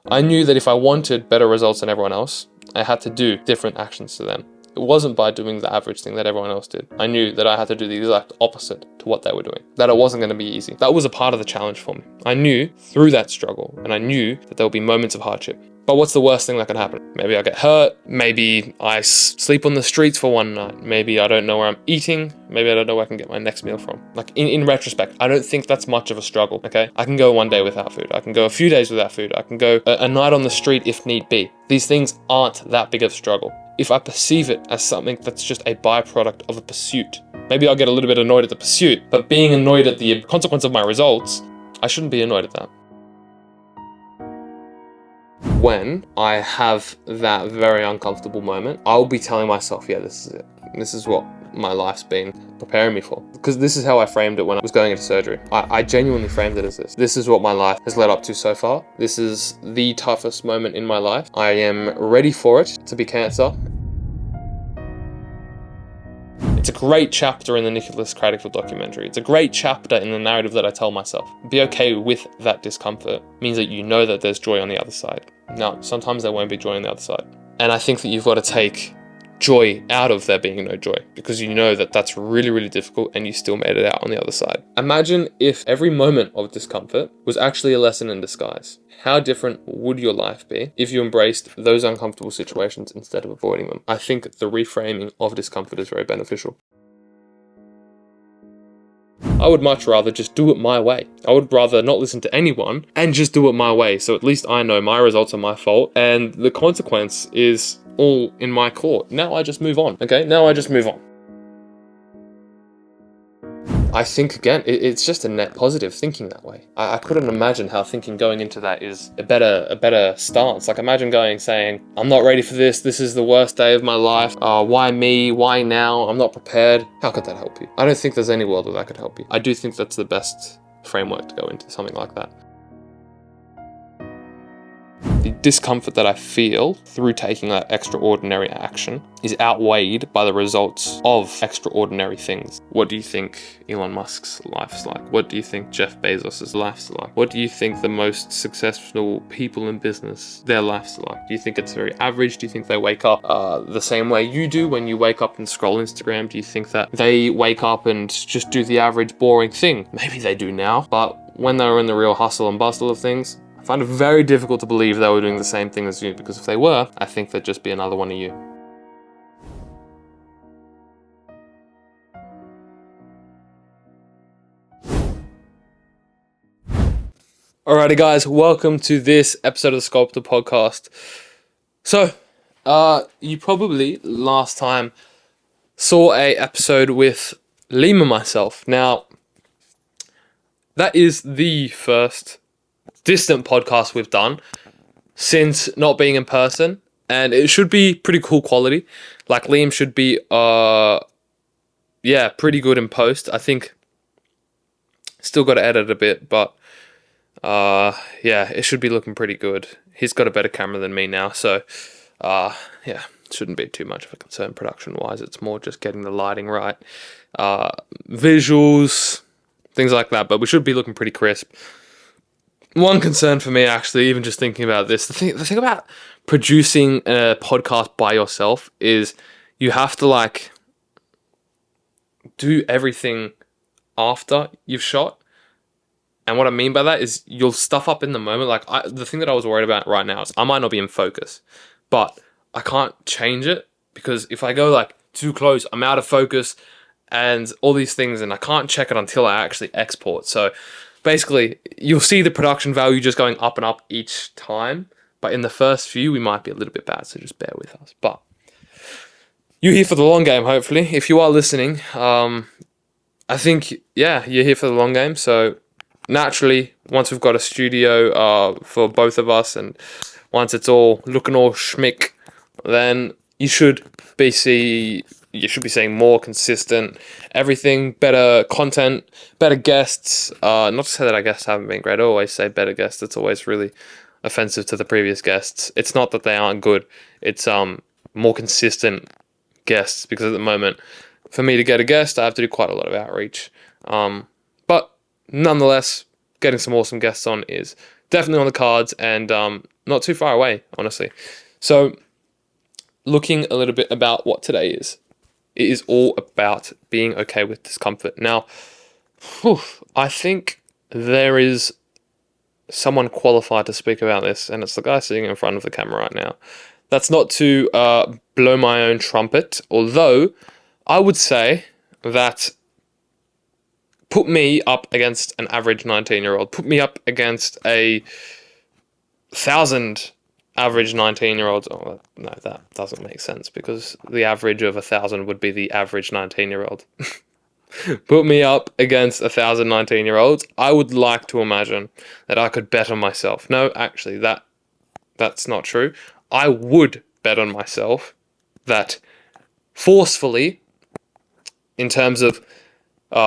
I knew that if I wanted better results than everyone else, I had to do different actions to them. It wasn't by doing the average thing that everyone else did. I knew that I had to do the exact opposite to what they were doing, that it wasn't going to be easy. That was a part of the challenge for me. I knew through that struggle, and I knew that there would be moments of hardship. But what's the worst thing that can happen? Maybe I get hurt. Maybe I sleep on the streets for one night. Maybe I don't know where I'm eating. Maybe I don't know where I can get my next meal from. Like in retrospect, I don't think that's much of a struggle, okay? I can go one day without food. I can go a few days without food. I can go a night on the street if need be. These things aren't that big of a struggle. If I perceive it as something that's just a byproduct of a pursuit, maybe I'll get a little bit annoyed at the pursuit, but being annoyed at the consequence of my results, I shouldn't be annoyed at that. When I have that very uncomfortable moment, I'll be telling myself, yeah, this is it. This is what my life's been preparing me for. Because this is how I framed it when I was going into surgery. I genuinely framed it as this. This is what my life has led up to so far. This is the toughest moment in my life. I am ready for it to be cancer. It's a great chapter in the Nicholas Craddockville documentary. It's a great chapter in the narrative that I tell myself. Be okay with that discomfort means that you know that there's joy on the other side. Now, sometimes there won't be joy on the other side. And I think that you've got to take joy out of there being no joy, because you know that that's really, really difficult and you still made it out on the other side. Imagine if every moment of discomfort was actually a lesson in disguise. How different would your life be if you embraced those uncomfortable situations instead of avoiding them? I think the reframing of discomfort is very beneficial. I would much rather just do it my way. I would rather not listen to anyone and just do it my way. So at least I know my results are my fault and the consequence is all in my court. Now I just move on, okay? Now I just move on. I think, again, it's just a net positive thinking that way. I couldn't imagine how thinking going into that is a better stance. Like, imagine saying, I'm not ready for this. This is the worst day of my life. Why me? Why now? I'm not prepared. How could that help you? I don't think there's any world where that could help you. I do think that's the best framework to go into something like that. The discomfort that I feel through taking that extraordinary action is outweighed by the results of extraordinary things. What do you think Elon Musk's life's like? What do you think Jeff Bezos' life's like? What do you think the most successful people in business, their life's like? Do you think it's very average? Do you think they wake up the same way you do when you wake up and scroll Instagram? Do you think that they wake up and just do the average boring thing? Maybe they do now, but when they were in the real hustle and bustle of things, I find it very difficult to believe they were doing the same thing as you, because if they were, I think they'd just be another one of you. Alrighty guys, welcome to this episode of the SCULPTED podcast. So, you probably last time saw a episode with Liam and myself. Now, that is the first distant podcast we've done since not being in person, and it should be pretty cool quality. Like, Liam should be pretty good in post. I think still got to edit a bit, but it should be looking pretty good. He's got a better camera than me now, so shouldn't be too much of a concern production wise. It's more just getting the lighting right, visuals, things like that, but we should be looking pretty crisp. One concern for me, actually, even just thinking about this, the thing about producing a podcast by yourself is you have to do everything after you've shot. And what I mean by that is you'll stuff up in the moment. The thing that I was worried about right now is I might not be in focus, but I can't change it, because if I go too close, I'm out of focus and all these things, and I can't check it until I actually export. So basically, you'll see the production value just going up and up each time. But in the first few, we might be a little bit bad, so just bear with us. But you're here for the long game, hopefully. If you are listening, I think, you're here for the long game. So naturally, once we've got a studio for both of us, and once it's all looking all schmick, then you should be seeing more consistent everything, better content, better guests. Not to say that our guests haven't been great. I always say better guests. It's always really offensive to the previous guests. It's not that they aren't good. It's more consistent guests, because at the moment, for me to get a guest, I have to do quite a lot of outreach. But nonetheless, getting some awesome guests on is definitely on the cards, and not too far away, honestly. So, looking a little bit about what today is, it is all about being okay with discomfort. Now, I think there is someone qualified to speak about this, and it's the guy sitting in front of the camera right now. That's not to blow my own trumpet, although I would say that put me up against an average 19-year-old, put me up against 1,000 average 19-year-olds. Oh, no, that doesn't make sense, because the average of 1,000 would be the average 19-year-old. Put me up against 1,000 19-year-olds. I would like to imagine that I could bet on myself. No, actually, that's not true. I would bet on myself that forcefully, in terms of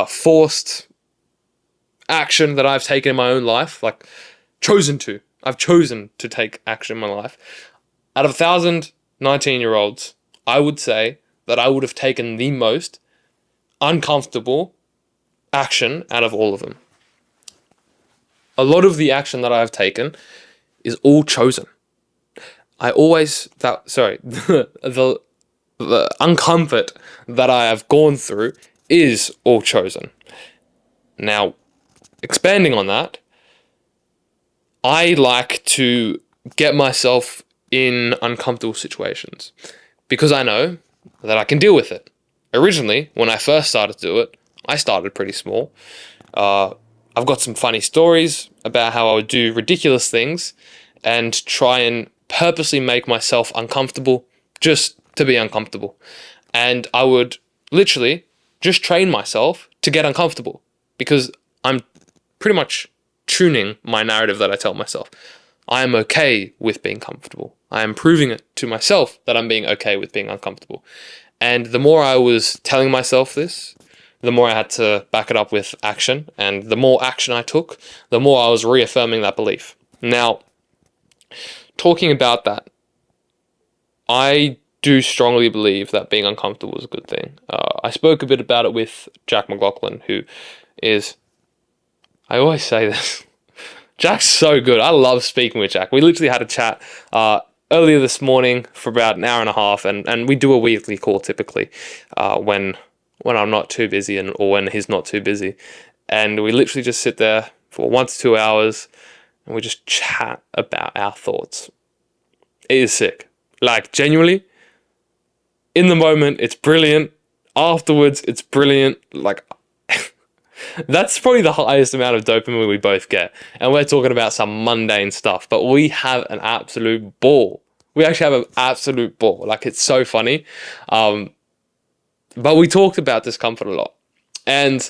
forced action that I've taken in my own life, like I've chosen to take action in my life. Out of 1,000 19-year-olds, I would say that I would have taken the most uncomfortable action out of all of them. A lot of the action that I've taken is all chosen. The uncomfort that I have gone through is all chosen. Now, expanding on that, I like to get myself in uncomfortable situations because I know that I can deal with it. Originally, when I first started to do it, I started pretty small. I've got some funny stories about how I would do ridiculous things and try and purposely make myself uncomfortable just to be uncomfortable. And I would literally just train myself to get uncomfortable because I'm pretty much tuning my narrative that I tell myself. I am okay with being comfortable. I am proving it to myself that I'm being okay with being uncomfortable. And the more I was telling myself this, the more I had to back it up with action. And the more action I took, the more I was reaffirming that belief. Now, talking about that, I do strongly believe that being uncomfortable is a good thing. I spoke a bit about it with Jack McLaughlin, who is... I always say this. Jack's so good. I love speaking with Jack. We literally had a chat earlier this morning for about an hour and a half, and we do a weekly call typically when I'm not too busy or when he's not too busy. And we literally just sit there for 1 to 2 hours and we just chat about our thoughts. It is sick. Like, genuinely, in the moment, it's brilliant. Afterwards, it's brilliant. Like, that's probably the highest amount of dopamine we both get. And we're talking about some mundane stuff, but we have an absolute ball. We actually have an absolute ball. Like, it's so funny. But we talked about discomfort a lot. And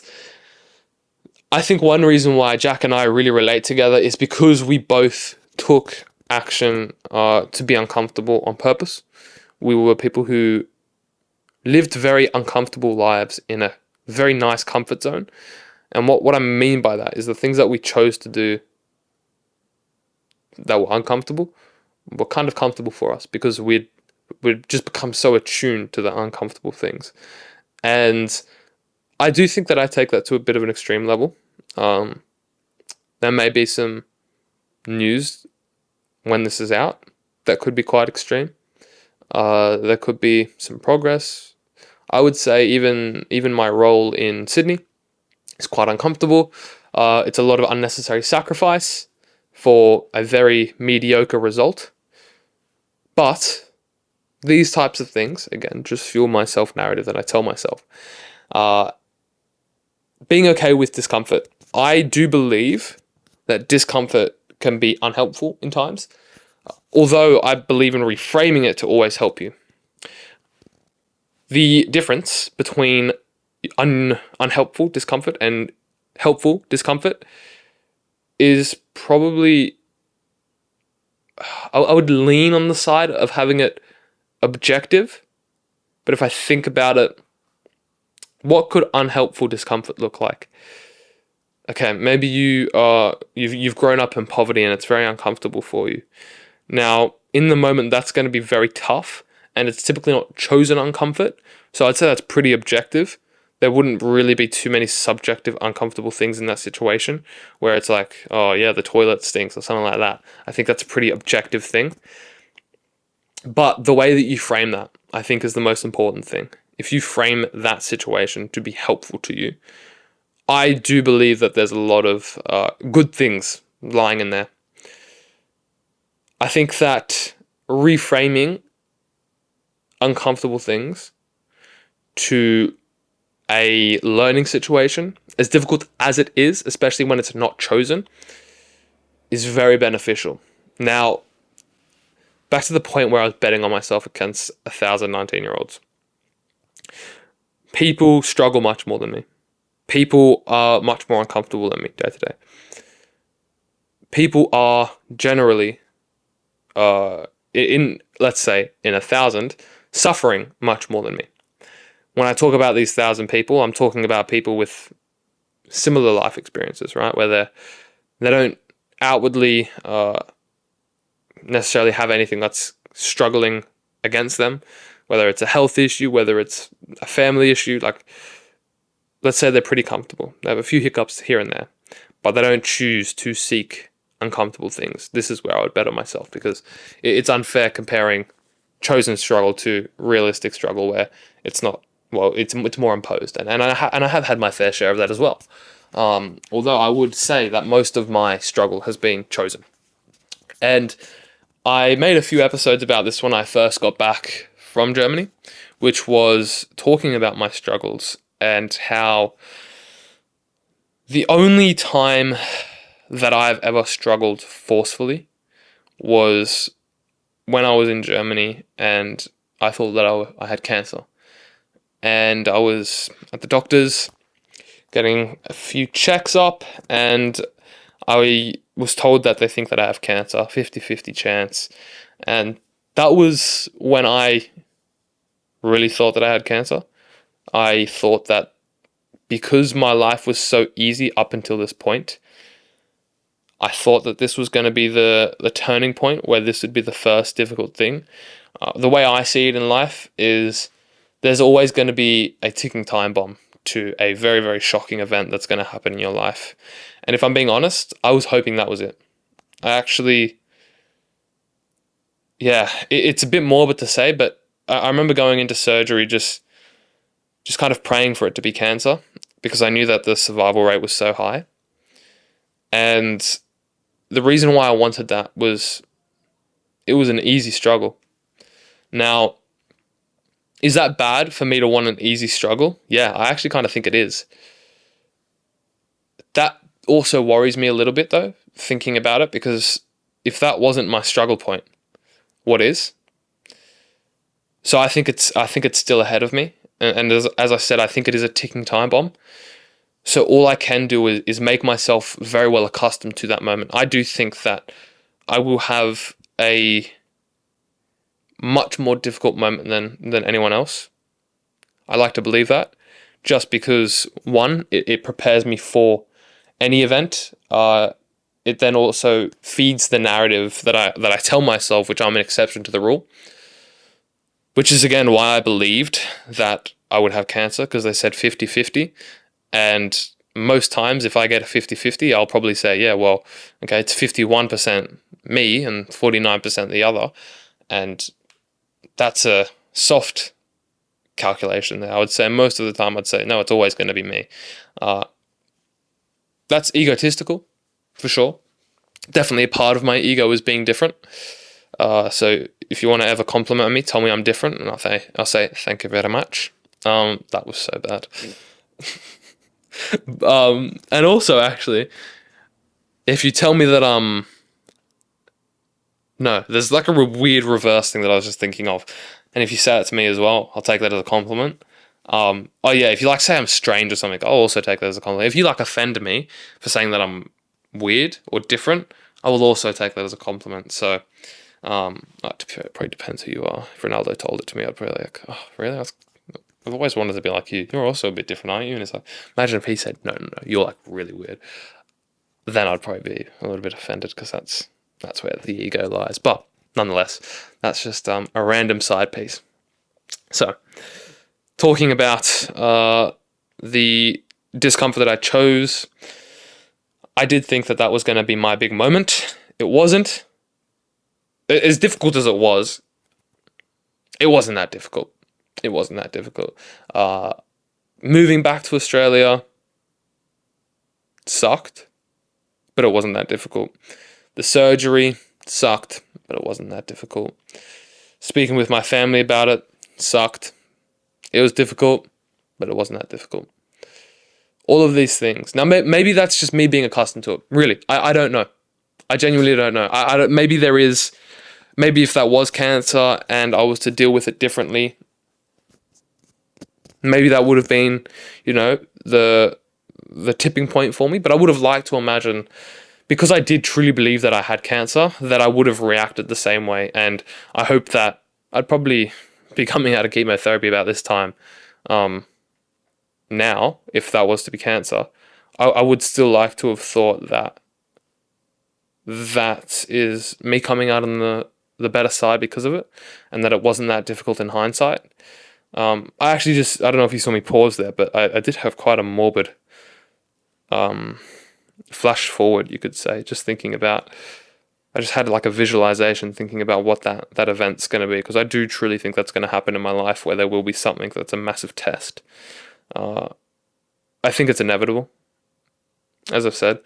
I think one reason why Jack and I really relate together is because we both took action to be uncomfortable on purpose. We were people who lived very uncomfortable lives in a very nice comfort zone. And what I mean by that is the things that we chose to do that were uncomfortable were kind of comfortable for us because we'd just become so attuned to the uncomfortable things. And I do think that I take that to a bit of an extreme level. There may be some news when this is out that could be quite extreme. There could be some progress. I would say even my role in Sydney is quite uncomfortable. It's a lot of unnecessary sacrifice for a very mediocre result. But these types of things, again, just fuel my self-narrative that I tell myself. Being okay with discomfort. I do believe that discomfort can be unhelpful in times, although I believe in reframing it to always help you. The difference between unhelpful discomfort and helpful discomfort is probably... I would lean on the side of having it objective, but if I think about it, what could unhelpful discomfort look like? Okay, maybe you've grown up in poverty and it's very uncomfortable for you. Now, in the moment, that's going to be very tough, and it's typically not chosen uncomfort. So I'd say that's pretty objective. there wouldn't really be too many subjective, uncomfortable things in that situation where it's like, oh yeah, the toilet stinks or something like that. I think that's a pretty objective thing. But the way that you frame that, I think, is the most important thing. If you frame that situation to be helpful to you, I do believe that there's a lot of good things lying in there. I think that reframing uncomfortable things to a learning situation, as difficult as it is, especially when it's not chosen, is very beneficial. Now, back to the point where I was betting on myself against 1,000 19-year-olds. People struggle much more than me. People are much more uncomfortable than me day to day. People are generally, let's say, in 1,000, suffering much more than me. When I talk about these 1,000 people, I'm talking about people with similar life experiences, right? Where they don't outwardly necessarily have anything that's struggling against them, whether it's a health issue, whether it's a family issue. Like, let's say they're pretty comfortable. They have a few hiccups here and there, but they don't choose to seek uncomfortable things. This is where I would bet on myself, because it's unfair comparing chosen struggle to realistic struggle, where it's not. Well, it's more imposed, and I have had my fair share of that as well. Although I would say that most of my struggle has been chosen. And I made a few episodes about this when I first got back from Germany, which was talking about my struggles and how the only time that I've ever struggled forcefully was when I was in Germany and I thought that I had cancer. And I was at the doctor's getting a few checks up, and I was told that they think that I have cancer, 50-50 chance. And that was when I really thought that I had cancer. I thought that because my life was so easy up until this point, I thought that this was going to be the turning point where this would be the first difficult thing. The way I see it in life is there's always going to be a ticking time bomb to a very, very shocking event that's going to happen in your life. And if I'm being honest, I was hoping that was it. I actually, it's a bit morbid to say, but I remember going into surgery just kind of praying for it to be cancer, because I knew that the survival rate was so high. And the reason why I wanted that was it was an easy struggle. Now, is that bad for me to want an easy struggle? Yeah, I actually kind of think it is. That also worries me a little bit, though, thinking about it, because if that wasn't my struggle point, what is? So I think it's still ahead of me, and as I said, I think it is a ticking time bomb. So all I can do is make myself very well accustomed to that moment. I do think that I will have a much more difficult moment than anyone else. I like to believe that, just because, one, it prepares me for any event. It then also feeds the narrative that I tell myself, which I'm an exception to the rule. Which is again why I believed that I would have cancer, because they said 50-50. And most times if I get a 50-50, I'll probably say, yeah, well, okay, it's 51% me and 49% the other. And that's a soft calculation there. I would say most of the time I'd say, no, it's always going to be me. That's egotistical, for sure. Definitely a part of my ego is being different. So if you want to ever compliment me, tell me I'm different, and I'll say thank you very much. That was so bad. And also, actually, if you tell me that no, there's like a weird reverse thing that I was just thinking of, and if you say it to me as well, I'll take that as a compliment. Oh yeah, if you like say I'm strange or something, I'll also take that as a compliment. If you like offend me for saying that I'm weird or different, I will also take that as a compliment. So, it probably depends who you are. If Ronaldo told it to me, I'd probably like, oh really? I've always wanted to be like you. You're also a bit different, aren't you? And it's like, imagine if he said, no, you're like really weird. Then I'd probably be a little bit offended, because that's where the ego lies. But nonetheless, that's just a random side piece. So, talking about the discomfort that I chose, I did think that that was going to be my big moment. It wasn't. As difficult as it wasn't that difficult. It wasn't that difficult. Moving back to Australia sucked, but it wasn't that difficult. The surgery sucked, but it wasn't that difficult. Speaking with my family about it sucked. It was difficult, but it wasn't that difficult. All of these things. Now, maybe that's just me being accustomed to it. Really, I don't know. I genuinely don't know. I don't. Maybe there is. Maybe if that was cancer and I was to deal with it differently, maybe that would have been, the tipping point for me. But I would have liked to imagine, because I did truly believe that I had cancer, that I would have reacted the same way. And I hope that I'd probably be coming out of chemotherapy about this time. Now, if that was to be cancer, I would still like to have thought that is me coming out on the better side because of it, and that it wasn't that difficult in hindsight. I don't know if you saw me pause there, but I did have quite a morbid flash forward, you could say, just thinking about, I just had like a visualization thinking about what that event's going to be, because I do truly think that's going to happen in my life, where there will be something that's a massive test. I think it's inevitable. As I've said,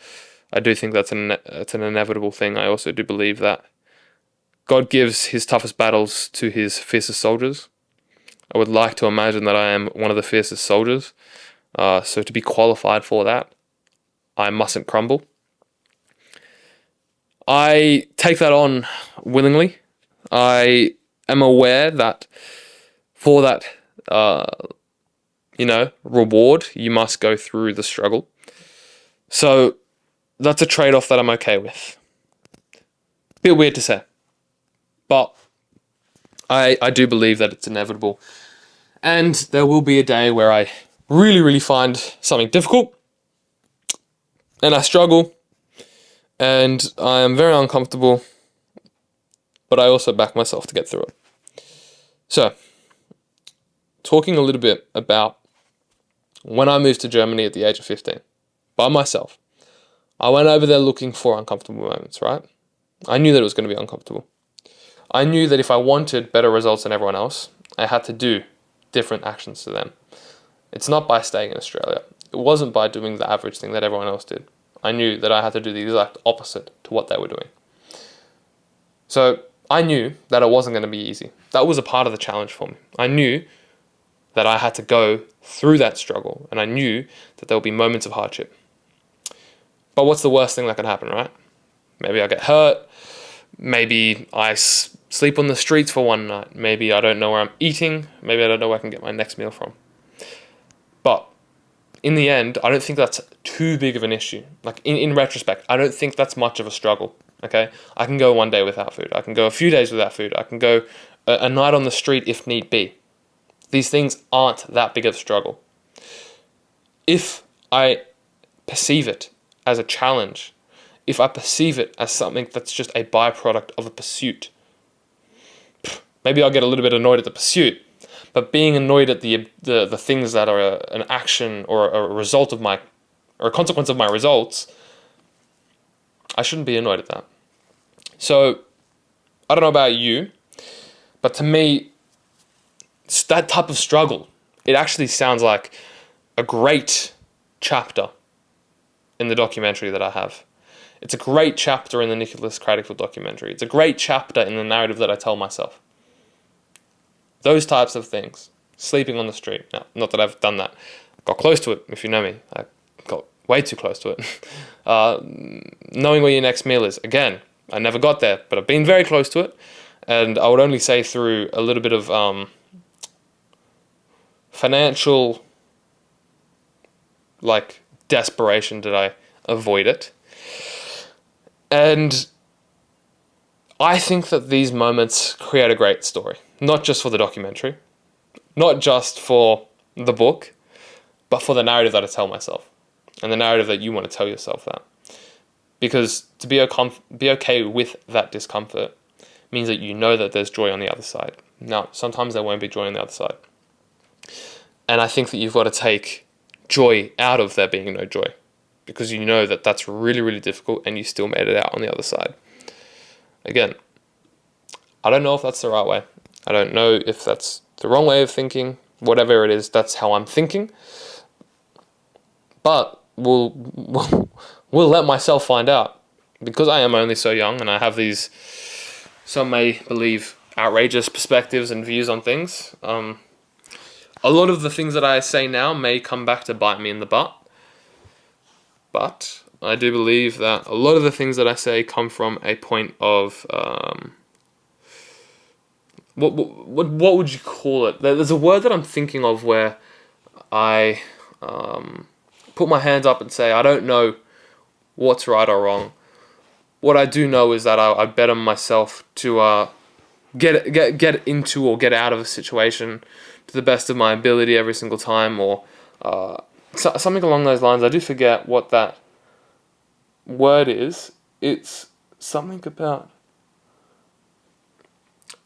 I do think it's an inevitable thing. I also do believe that God gives his toughest battles to his fiercest soldiers. I would like to imagine that I am one of the fiercest soldiers. So to be qualified for that, I mustn't crumble. I take that on willingly. I am aware that for that, reward, you must go through the struggle. So that's a trade-off that I'm okay with. Bit weird to say, but I do believe that it's inevitable. And there will be a day where I really, really find something difficult, and I struggle, and I am very uncomfortable, but I also back myself to get through it. So, talking a little bit about when I moved to Germany at the age of 15, by myself. I went over there looking for uncomfortable moments, right? I knew that it was going to be uncomfortable. I knew that if I wanted better results than everyone else, I had to do different actions to them. It's not by staying in Australia. It wasn't by doing the average thing that everyone else did. I knew that I had to do the exact opposite to what they were doing. So I knew that it wasn't going to be easy. That was a part of the challenge for me. I knew that I had to go through that struggle, and I knew that there would be moments of hardship. But what's the worst thing that can happen, right? Maybe I get hurt. Maybe I sleep on the streets for one night. Maybe I don't know where I'm eating. Maybe I don't know where I can get my next meal from. But in the end, I don't think that's too big of an issue. Like in retrospect, I don't think that's much of a struggle. Okay, I can go one day without food. I can go a few days without food. I can go a night on the street if need be. These things aren't that big of a struggle. If I perceive it as a challenge, if I perceive it as something that's just a byproduct of a pursuit, maybe I'll get a little bit annoyed at the pursuit. But being annoyed at the things that are an action or a result of or a consequence of my results, I shouldn't be annoyed at that. So, I don't know about you, but to me, it's that type of struggle, it actually sounds like a great chapter in the documentary that I have. It's a great chapter in the Nicholas Craddockfield documentary. It's a great chapter in the narrative that I tell myself. Those types of things. Sleeping on the street. Now, not that I've done that. Got close to it, if you know me. I got way too close to it. Knowing where your next meal is. Again, I never got there, but I've been very close to it. And I would only say through a little bit of financial, desperation did I avoid it. And I think that these moments create a great story. Not just for the documentary, not just for the book, but for the narrative that I tell myself, and the narrative that you want to tell yourself that. Because to be okay with that discomfort means that you know that there's joy on the other side. Now, sometimes there won't be joy on the other side. And I think that you've got to take joy out of there being no joy, because you know that that's really, really difficult and you still made it out on the other side. Again, I don't know if that's the right way. I don't know if that's the wrong way of thinking. Whatever it is, that's how I'm thinking. But we'll let myself find out, because I am only so young and I have these, some may believe, outrageous perspectives and views on things. A lot of the things that I say now may come back to bite me in the butt, but I do believe that a lot of the things that I say come from a point of what would you call it? There's a word that I'm thinking of where I put my hands up and say, I don't know what's right or wrong. What I do know is that I bet on myself to get into or get out of a situation to the best of my ability every single time, or something along those lines. I do forget what that word is. It's something about...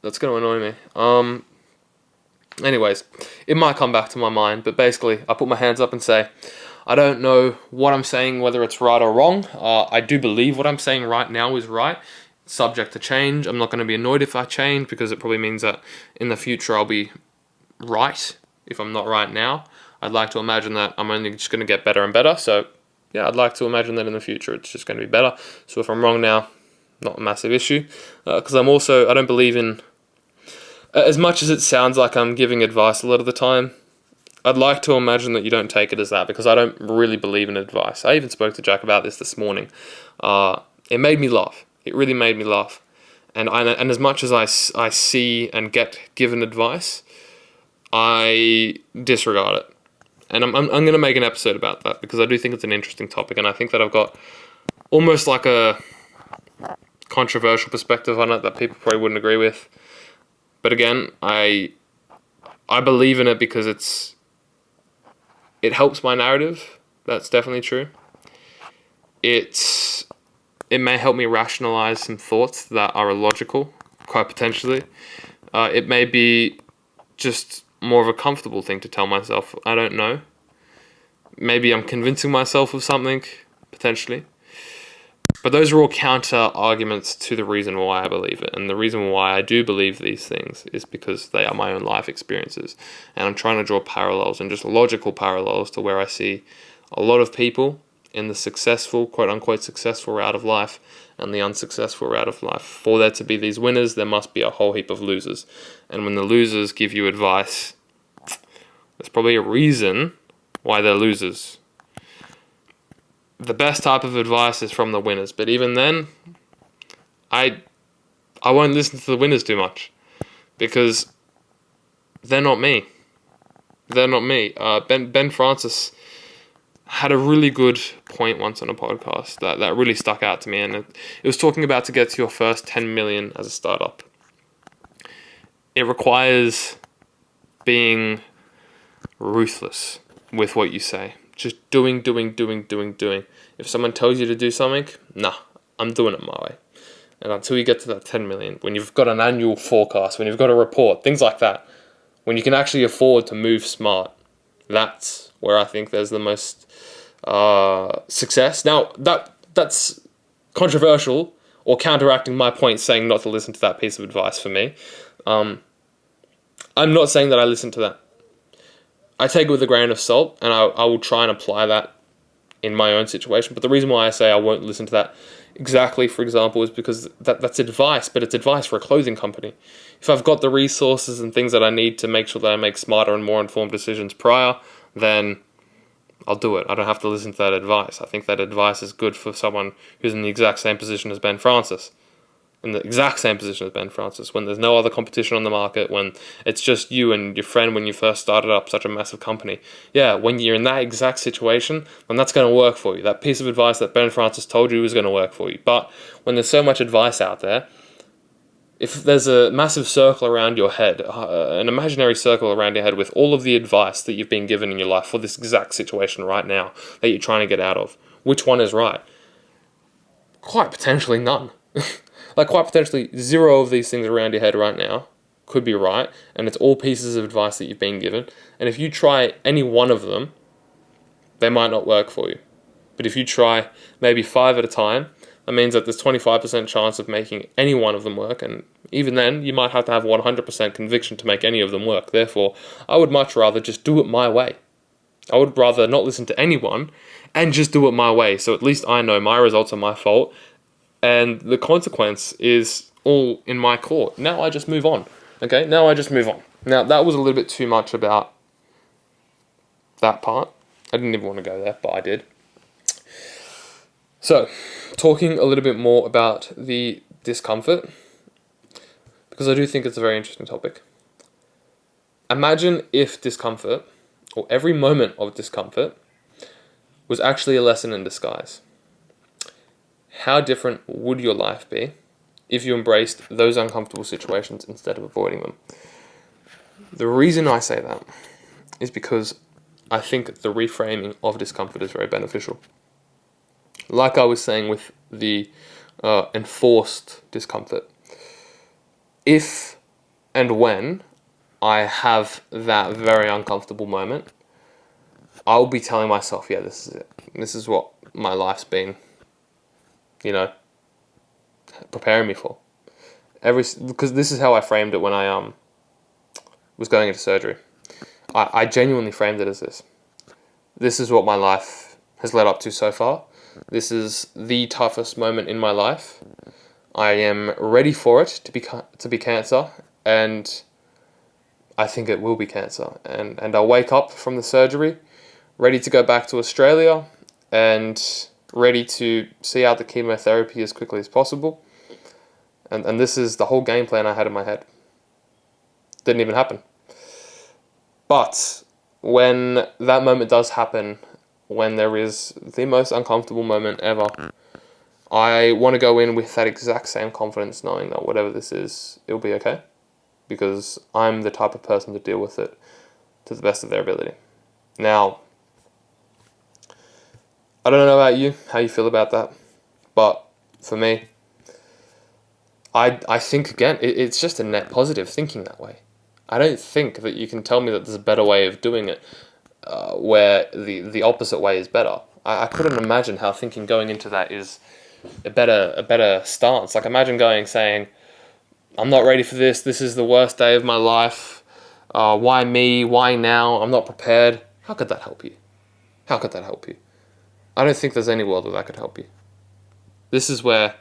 That's going to annoy me. Anyways, it might come back to my mind, but basically, I put my hands up and say, I don't know what I'm saying, whether it's right or wrong. I do believe what I'm saying right now is right, subject to change. I'm not going to be annoyed if I change, because it probably means that in the future I'll be right if I'm not right now. I'd like to imagine that I'm only just going to get better and better. So yeah, I'd like to imagine that in the future it's just going to be better. So if I'm wrong now, not a massive issue. Because I don't believe in, as much as it sounds like I'm giving advice a lot of the time, I'd like to imagine that you don't take it as that, because I don't really believe in advice. I even spoke to Jack about this morning. It made me laugh. It really made me laugh. And as much as I see and get given advice, I disregard it. And I'm going to make an episode about that, because I do think it's an interesting topic, and I think that I've got almost like a controversial perspective on it that people probably wouldn't agree with. But again, I believe in it because it helps my narrative. That's definitely true. It may help me rationalize some thoughts that are illogical, quite potentially. It may be just more of a comfortable thing to tell myself. I don't know. Maybe I'm convincing myself of something, potentially. But those are all counter arguments to the reason why I believe it. And the reason why I do believe these things is because they are my own life experiences. And I'm trying to draw parallels, and just logical parallels, to where I see a lot of people in the successful, quote unquote, successful route of life and the unsuccessful route of life. For there to be these winners, there must be a whole heap of losers. And when the losers give you advice, there's probably a reason why they're losers. The best type of advice is from the winners, but even then, I won't listen to the winners too much, because they're not me. They're not me. Ben Francis had a really good point once on a podcast that really stuck out to me, and it was talking about to get to your first 10 million as a startup. It requires being ruthless with what you say. Just doing. If someone tells you to do something, nah, I'm doing it my way. And until you get to that 10 million, when you've got an annual forecast, when you've got a report, things like that, when you can actually afford to move smart, that's where I think there's the most success. Now, that's controversial, or counteracting my point saying not to listen to that piece of advice for me. I'm not saying that I listen to that. I take it with a grain of salt, and I will try and apply that in my own situation. But the reason why I say I won't listen to that exactly, for example, is because that's advice, but it's advice for a clothing company. If I've got the resources and things that I need to make sure that I make smarter and more informed decisions prior, then I'll do it. I don't have to listen to that advice. I think that advice is good for someone who's in the exact same position as Ben Francis. In the exact same position as Ben Francis, when there's no other competition on the market, when it's just you and your friend when you first started up such a massive company. Yeah, when you're in that exact situation, then that's going to work for you. That piece of advice that Ben Francis told you is going to work for you. But when there's so much advice out there, if there's a massive circle around your head, an imaginary circle around your head with all of the advice that you've been given in your life for this exact situation right now that you're trying to get out of, which one is right? Quite potentially none. Like, quite potentially, 0 of these things around your head right now could be right, and it's all pieces of advice that you've been given. And if you try any one of them, they might not work for you. But if you try maybe 5 at a time, that means that there's 25% chance of making any one of them work, and even then, you might have to have 100% conviction to make any of them work. Therefore, I would much rather just do it my way. I would rather not listen to anyone and just do it my way, so at least I know my results are my fault, and the consequence is all in my court. Now I just move on. Okay, now I just move on. Now, that was a little bit too much about that part. I didn't even want to go there, but I did. So, talking a little bit more about the discomfort, because I do think it's a very interesting topic. Imagine if discomfort, or every moment of discomfort, was actually a lesson in disguise. How different would your life be if you embraced those uncomfortable situations instead of avoiding them? The reason I say that is because I think the reframing of discomfort is very beneficial. Like I was saying with the enforced discomfort, if and when I have that very uncomfortable moment, I'll be telling myself, yeah, this is it. This is what my life's been, preparing me for. Because this is how I framed it when I was going into surgery. I genuinely framed it as this. This is what my life has led up to so far. This is the toughest moment in my life. I am ready for it to be cancer, and I think it will be cancer. And I'll wake up from the surgery, ready to go back to Australia, and ready to see out the chemotherapy as quickly as possible. And this is the whole game plan I had in my head. Didn't even happen. But when that moment does happen, when there is the most uncomfortable moment ever, I want to go in with that exact same confidence, knowing that whatever this is, it'll be okay. Because I'm the type of person to deal with it to the best of their ability. Now, I don't know about you, how you feel about that, but for me, I think, again, it's just a net positive thinking that way. I don't think that you can tell me that there's a better way of doing it where the opposite way is better. I couldn't imagine how thinking going into that is a better stance. Like, imagine saying, I'm not ready for this, this is the worst day of my life, why me, why now, I'm not prepared. How could that help you? How could that help you? I don't think there's any world where that could help you. This is where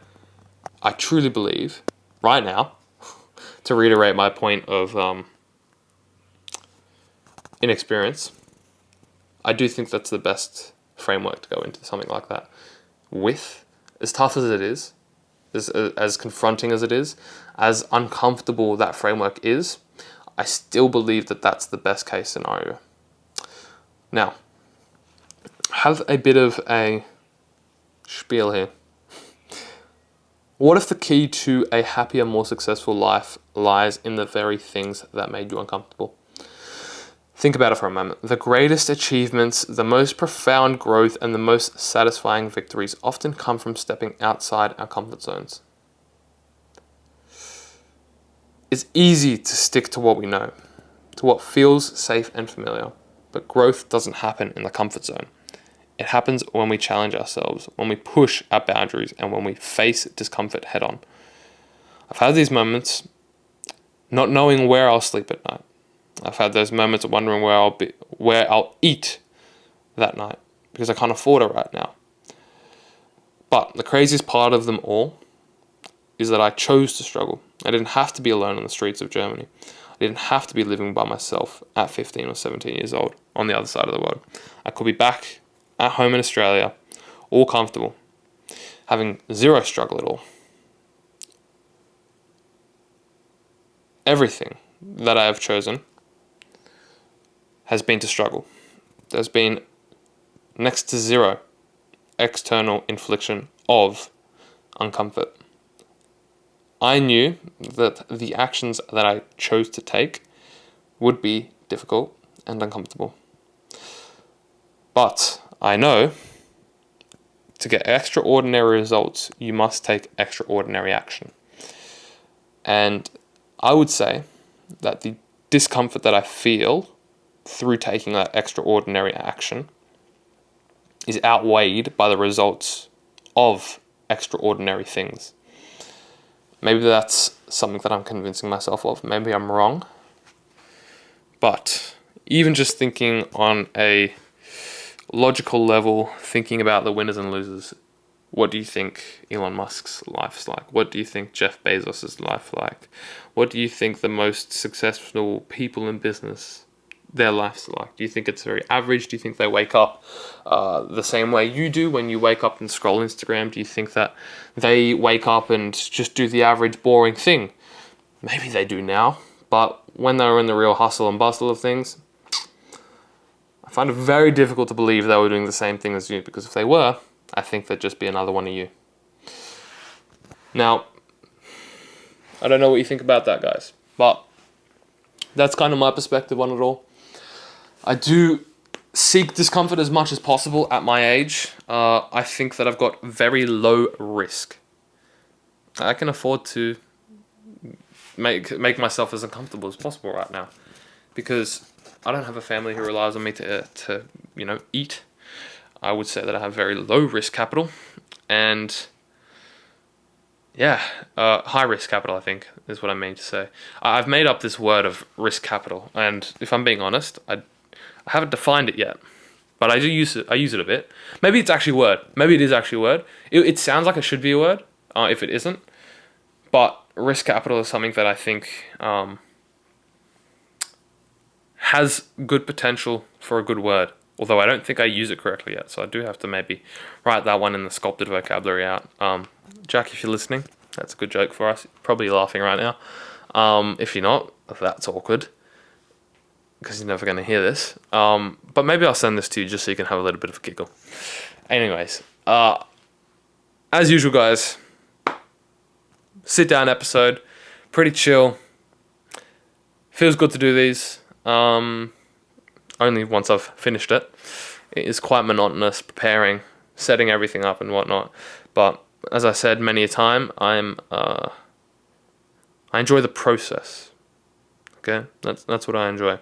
I truly believe, right now, to reiterate my point of inexperience, I do think that's the best framework to go into something like that with. As tough as it is, as confronting as it is, as uncomfortable that framework is, I still believe that that's the best case scenario. Now, have a bit of a spiel here. What if the key to a happier, more successful life lies in the very things that made you uncomfortable? Think about it for a moment. The greatest achievements, the most profound growth, and the most satisfying victories often come from stepping outside our comfort zones. It's easy to stick to what we know, to what feels safe and familiar, but growth doesn't happen in the comfort zone. It happens when we challenge ourselves, when we push our boundaries, and when we face discomfort head on. I've had these moments not knowing where I'll sleep at night. I've had those moments of wondering where I'll eat that night, because I can't afford it right now. But the craziest part of them all is that I chose to struggle. I didn't have to be alone on the streets of Germany. I didn't have to be living by myself at 15 or 17 years old on the other side of the world. I could be back at home in Australia, all comfortable, having zero struggle at all. Everything that I have chosen has been to struggle. There's been next to zero external infliction of uncomfort. I knew that the actions that I chose to take would be difficult and uncomfortable. But I know to get extraordinary results, you must take extraordinary action. And I would say that the discomfort that I feel through taking that extraordinary action is outweighed by the results of extraordinary things. Maybe that's something that I'm convincing myself of. Maybe I'm wrong. But even just thinking on a logical level, thinking about the winners and losers, what do you think Elon Musk's life's like? What do you think Jeff Bezos' life like? What do you think the most successful people in business, their life's like? Do you think it's very average? Do you think they wake up the same way you do when you wake up and scroll Instagram? Do you think that they wake up and just do the average boring thing? Maybe they do now, but when they were in the real hustle and bustle of things, I find it very difficult to believe they were doing the same thing as you, because if they were, I think they'd just be another one of you. Now, I don't know what you think about that, guys, but that's kind of my perspective on it all. I do seek discomfort as much as possible at my age. I think that I've got very low risk. I can afford to make myself as uncomfortable as possible right now, because I don't have a family who relies on me to eat. I would say that I have very low risk capital, and high risk capital, I think, is what I mean to say. I've made up this word of risk capital, and if I'm being honest, I haven't defined it yet, but I do use it. I use it a bit. Maybe it's actually a word. Maybe it is actually a word. It sounds like it should be a word, if it isn't. But risk capital is something that I think has good potential for a good word, although I don't think I use it correctly yet, so I do have to maybe write that one in the sculpted vocabulary out. Jack, if you're listening, that's a good joke for us. Probably laughing right now. If you're not, that's awkward, because you're never going to hear this. But maybe I'll send this to you just so you can have a little bit of a giggle. Anyways, as usual, guys, sit down episode, pretty chill. Feels good to do these. Only once I've finished it. It is quite monotonous preparing, setting everything up and whatnot. But as I said many a time, I enjoy the process. Okay, that's what I enjoy.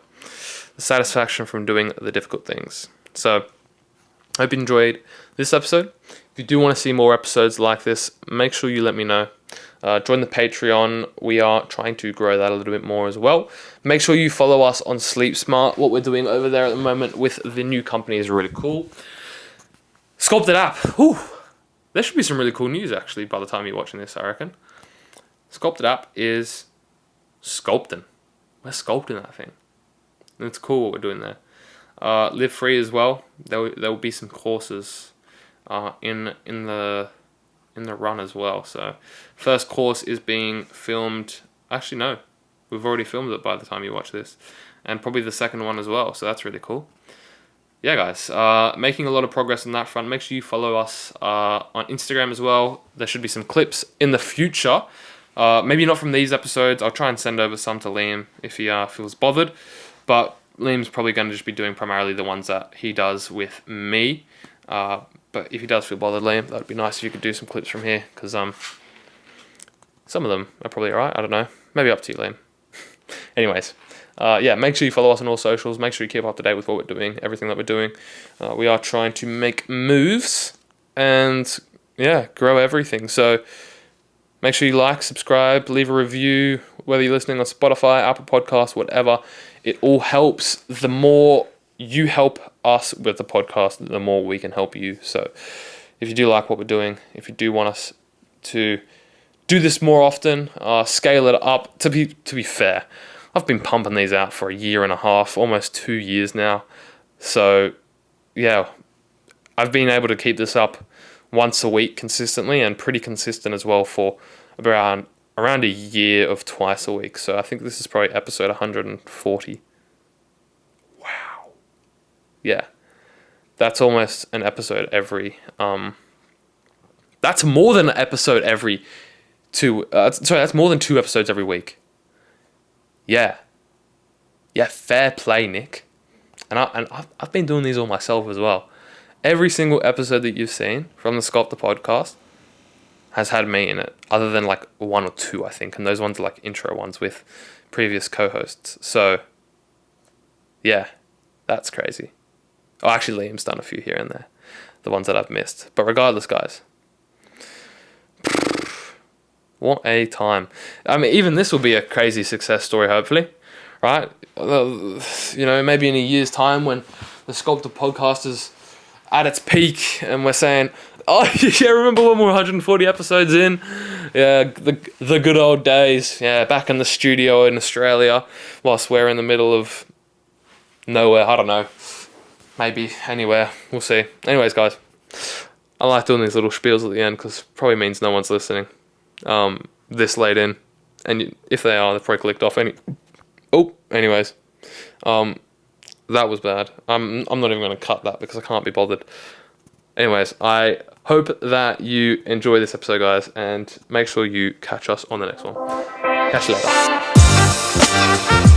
The satisfaction from doing the difficult things. So, I hope you enjoyed this episode. If you do want to see more episodes like this, make sure you let me know. Join the Patreon. We are trying to grow that a little bit more as well. Make sure you follow us on Sleep Smart. What we're doing over there at the moment with the new company is really cool. SCULPTED app. Whew. There should be some really cool news, actually, by the time you're watching this, I reckon. SCULPTED app is sculpting. We're sculpting that thing. And it's cool what we're doing there. Live free as well. There will be some courses in the run as well. So first course is being filmed. Actually, no, we've already filmed it by the time you watch this, and probably the second one as well. So that's really cool. Yeah, guys, making a lot of progress on that front. Make sure you follow us on Instagram as well. There should be some clips in the future. Maybe not from these episodes. I'll try and send over some to Liam if he feels bothered. But Liam's probably going to just be doing primarily the ones that he does with me. But if he does feel bothered, Liam, that would be nice if you could do some clips from here, because some of them are probably alright. I don't know. Maybe up to you, Liam. Anyways, make sure you follow us on all socials. Make sure you keep up to date with what we're doing, everything that we're doing. We are trying to make moves and, grow everything. So make sure you like, subscribe, leave a review, whether you're listening on Spotify, Apple Podcasts, whatever. It all helps. The more you help us with the podcast, the more we can help you. So if you do like what we're doing, if you do want us to do this more often, scale it up. To be fair, I've been pumping these out for 1.5 years, almost 2 years now. So yeah, I've been able to keep this up once a week consistently, and pretty consistent as well for around a year of twice a week. So I think this is probably episode 140. Wow. Yeah. That's almost an episode every that's more than an episode every two that's more than 2 episodes every week. Yeah, fair play, Nick. And I've been doing these all myself as well. Every single episode that you've seen from the SCULPTED podcast has had me in it, other than like 1 or 2, I think, and those ones are like intro ones with previous co-hosts. So yeah, that's crazy. Oh, actually, Liam's done a few here and there. the ones that I've missed. But regardless, guys, what a time. I mean, even this will be a crazy success story, hopefully, right? You know, maybe in a year's time when the Sculpted podcast is at its peak and we're saying, oh, yeah, remember when we were 140 episodes in? Yeah, the good old days. Yeah, back in the studio in Australia whilst we're in the middle of nowhere. I don't know. Maybe anywhere. We'll see. Anyways, guys, I like doing these little spiels at the end because it probably means no one's listening this late in. And if they are, they've probably clicked off. Anyways. That was bad. I'm not even going to cut that because I can't be bothered. Anyways, I hope that you enjoy this episode, guys, and make sure you catch us on the next one. Catch you later.